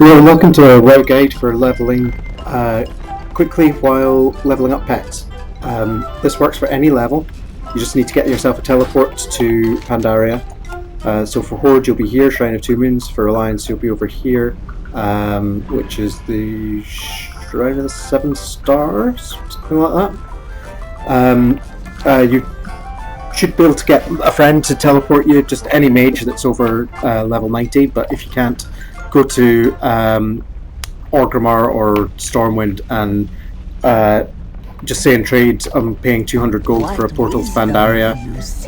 Hello and welcome to a web guide for leveling quickly while leveling up pets. This works for any level. You just need to get yourself a teleport to Pandaria. So for Horde you'll be here, Shrine of Two Moons. For Alliance you'll be over here, which is the Shrine of the Seven Stars, something like that. You should be able to get a friend to teleport you, just any mage that's over level 90, but if you can't, go to Orgrimmar or Stormwind and just say in trade, I'm paying 200 gold for a portal to Pandaria.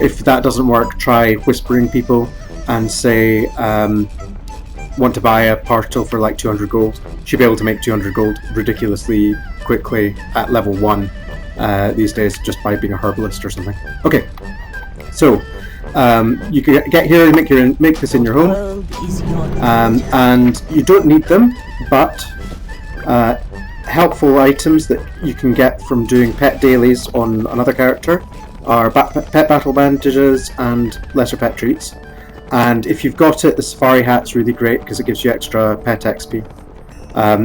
If that doesn't work, try whispering people and say want to buy a portal for like 200 gold. You should be able to make 200 gold ridiculously quickly at level 1 these days just by being a herbalist or something. Okay, so you can get here and make this in your home, and you don't need them, but helpful items that you can get from doing pet dailies on another character are pet battle bandages and lesser pet treats. And if you've got it, the safari hat's really great because it gives you extra pet XP.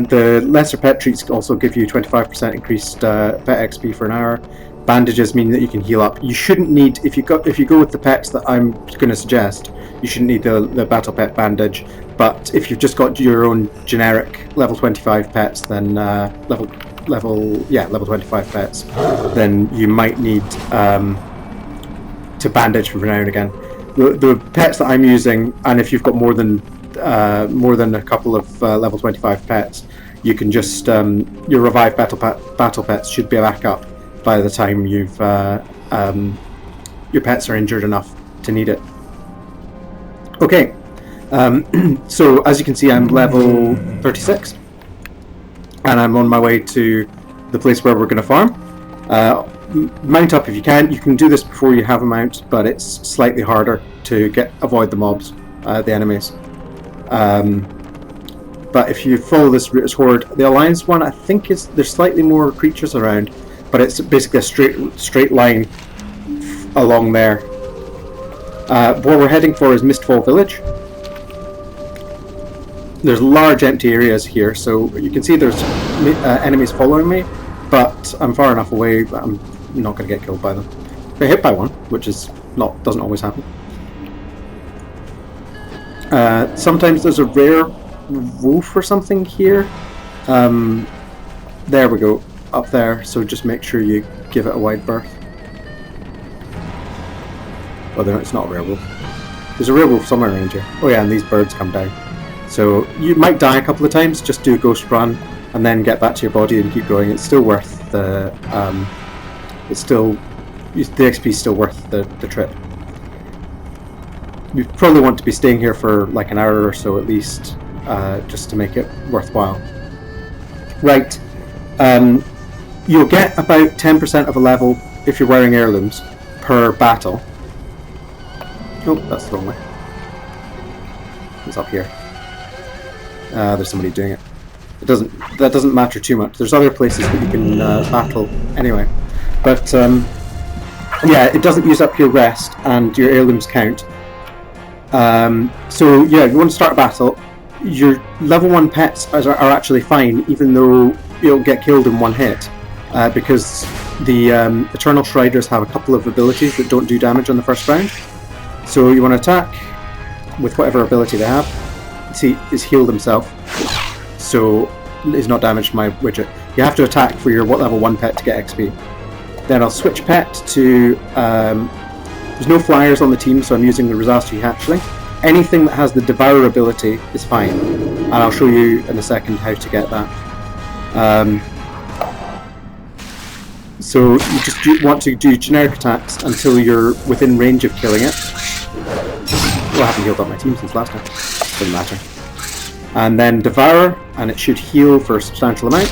The lesser pet treats also give you 25% increased pet XP for an hour. Bandages mean that you can heal up. You shouldn't need, if you go with the pets that I'm going to suggest, you shouldn't need the battle pet bandage. But if you've just got your own generic level 25 pets, then level 25 pets, then you might need to bandage from now and again. The pets that I'm using, and if you've got more than a couple of level 25 pets, you can just your revived battle pets should be back up by the time you've your pets are injured enough to need it. Okay, so as you can see, I'm level 36, and I'm on my way to the place where we're going to farm. Mount up if you can. You can do this before you have a mount, but it's slightly harder to avoid the mobs, the enemies. But if you follow this route as Horde, the Alliance one, I think there's slightly more creatures around, but it's basically a straight line along there. What we're heading for is Mistfall Village. There's large empty areas here, so you can see there's enemies following me, but I'm far enough away that I'm not going to get killed by them. I get hit by one, which doesn't always happen. Sometimes there's a rare wolf or something here. There we go, up there, so just make sure you give it a wide berth. Whether it's not a rare wolf. There's a rare wolf somewhere around here. Oh yeah, and these birds come down. So you might die a couple of times, just do a ghost run and then get back to your body and keep going. It's still worth the the XP is still worth the trip. You probably want to be staying here for like an hour or so at least, just to make it worthwhile. Right, you'll get about 10% of a level if you're wearing heirlooms per battle. Oh, that's the wrong way. It's up here. There's somebody doing it. That doesn't matter too much. There's other places that you can battle anyway, but yeah, it doesn't use up your rest and your heirlooms count. So yeah, if you want to start a battle, your level 1 pets are actually fine, even though you'll get killed in one hit, because the Eternal Striders have a couple of abilities that don't do damage on the first round. So you want to attack with whatever ability they have. See, he's healed himself, so he's not damaged my widget. You have to attack for your level 1 pet to get XP. Then I'll switch pet to... there's no flyers on the team, so I'm using the Rosasti Hatchling. Anything that has the Devour ability is fine, and I'll show you in a second how to get that. So you just want to do generic attacks until you're within range of killing it. Well, I haven't healed up my team since last time. Doesn't matter. And then Devour, and it should heal for a substantial amount.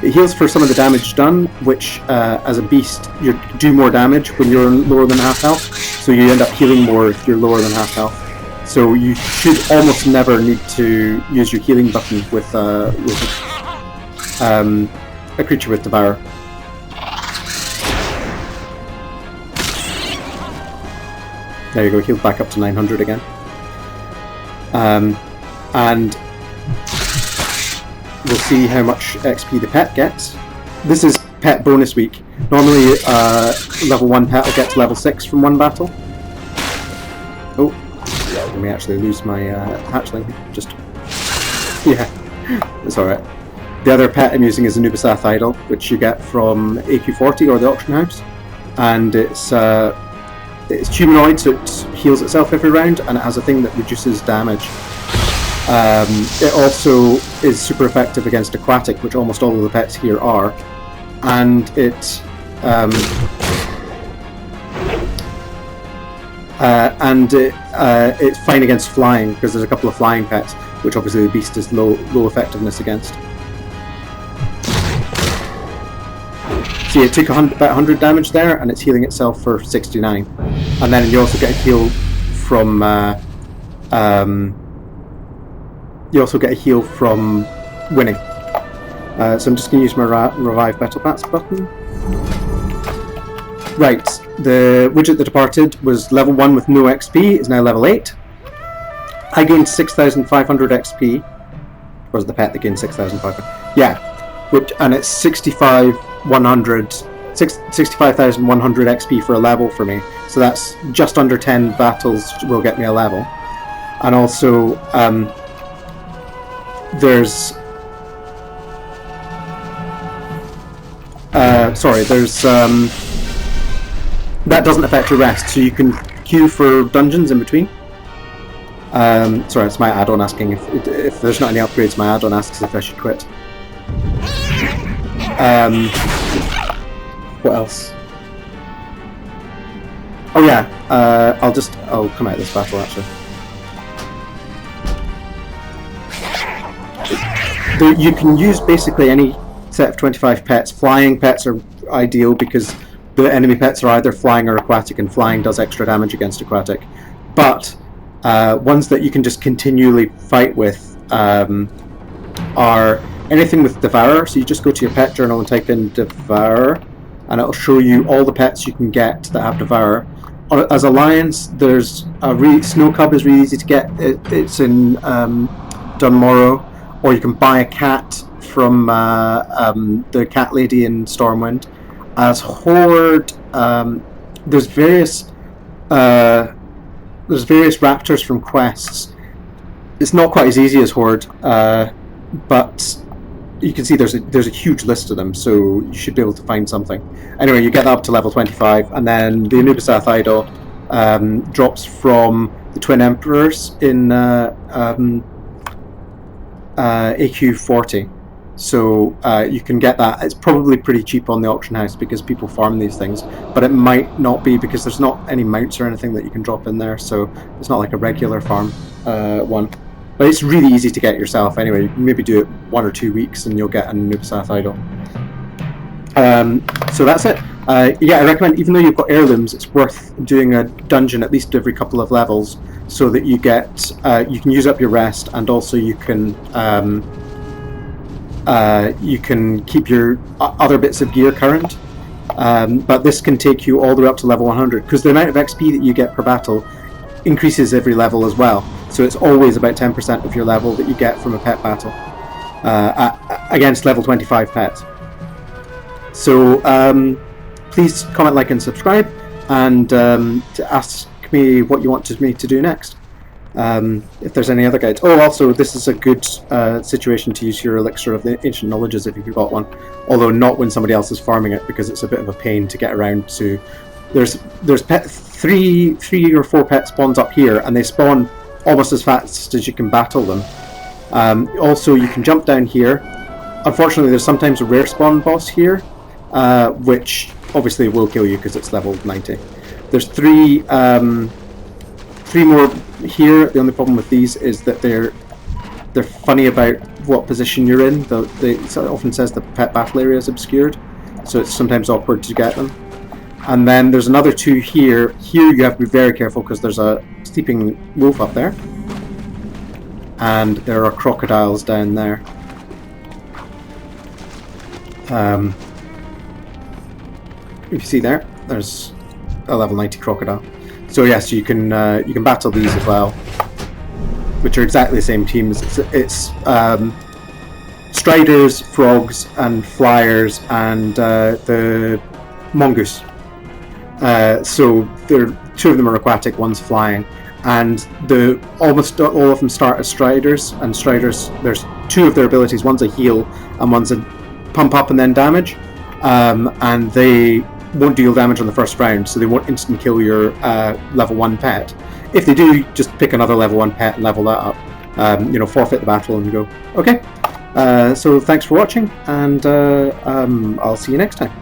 It heals for some of the damage done, which as a beast you do more damage when you're lower than half health, so you end up healing more if you're lower than half health. So you should almost never need to use your healing button with a creature with Devour. There you go, healed back up to 900 again. and we'll see how much XP the pet gets. This is pet bonus week. Normally, level 1 pet will get to level 6 from one battle. Oh, I may actually lose my hatchling. Just, yeah, it's alright. The other pet I'm using is a Nubisath Idol, which you get from AQ40 or the auction house, and it's humanoid, so it heals itself every round, and it has a thing that reduces damage. It also is super effective against aquatic, which almost all of the pets here are, and it's fine against flying because there's a couple of flying pets, which obviously the beast is low effectiveness against. See, it took about 100 damage there, and it's healing itself for 69, and then you also get a heal from winning. So I'm just going to use my Revive Battle Bats button. Right, the widget that departed was level 1 with no XP, is now level 8. I gained 6,500 XP. Or was it the pet that gained 6,500? Yeah, and it's 65,100 XP for a level for me. So that's just under 10 battles will get me a level. And also, there's that doesn't affect your rest, so you can queue for dungeons in between. Sorry, it's my add-on asking if there's not any upgrades. My add-on asks if I should quit. What else? Oh yeah, I'll come out of this battle actually. You can use basically any set of 25 pets. Flying pets are ideal because the enemy pets are either flying or aquatic, and flying does extra damage against aquatic. But ones that you can just continually fight with are anything with Devourer. So you just go to your pet journal and type in Devourer, and it'll show you all the pets you can get that have Devourer. As a Lions, there's a Snow Cub is really easy to get. It's in Dunmorrow. Or you can buy a cat from the cat lady in Stormwind. As Horde, there's various raptors from quests. It's not quite as easy as Horde, but you can see there's a huge list of them, so you should be able to find something. Anyway, you get up to level 25, and then the Anubisath Idol drops from the Twin Emperors in AQ40, so you can get that. It's probably pretty cheap on the auction house because people farm these things, but it might not be because there's not any mounts or anything that you can drop in there, so it's not like a regular farm one. But it's really easy to get yourself anyway. You can maybe do it 1 or 2 weeks and you'll get an Anubisath Idol. So that's it. Yeah, I recommend, even though you've got heirlooms, it's worth doing a dungeon at least every couple of levels, so that you get you can use up your rest, and also you can keep your other bits of gear current. But this can take you all the way up to level 100, because the amount of XP that you get per battle increases every level as well. So it's always about 10% of your level that you get from a pet battle against level 25 pets. So please comment, like, and subscribe, and to ask me what you want me to do next. If there's any other guides. Oh, also, this is a good situation to use your Elixir of the Ancient Knowledges if you've got one, although not when somebody else is farming it, because it's a bit of a pain to get around to. There's three or four pet spawns up here, and they spawn almost as fast as you can battle them. Also, you can jump down here. Unfortunately, there's sometimes a rare spawn boss here, which obviously will kill you because it's level 90. There's three more here. The only problem with these is that they're funny about what position you're in. It often says the pet battle area is obscured, so it's sometimes awkward to get them. And then there's another 2 here. Here you have to be very careful because there's a sleeping wolf up there, and there are crocodiles down there. If you see there's a level 90 crocodile. So yes, you can battle these as well. which are exactly the same teams. It's Striders, Frogs, and Flyers, and the Mongoose. So two of them are aquatic, one's flying, and almost all of them start as Striders. And Striders, there's two of their abilities. One's a heal, and one's a pump up and then damage. And they won't deal damage on the first round, so they won't instant kill your level 1 pet. If they do, just pick another level 1 pet and level that up. Forfeit the battle and go. Okay. So thanks for watching, and I'll see you next time.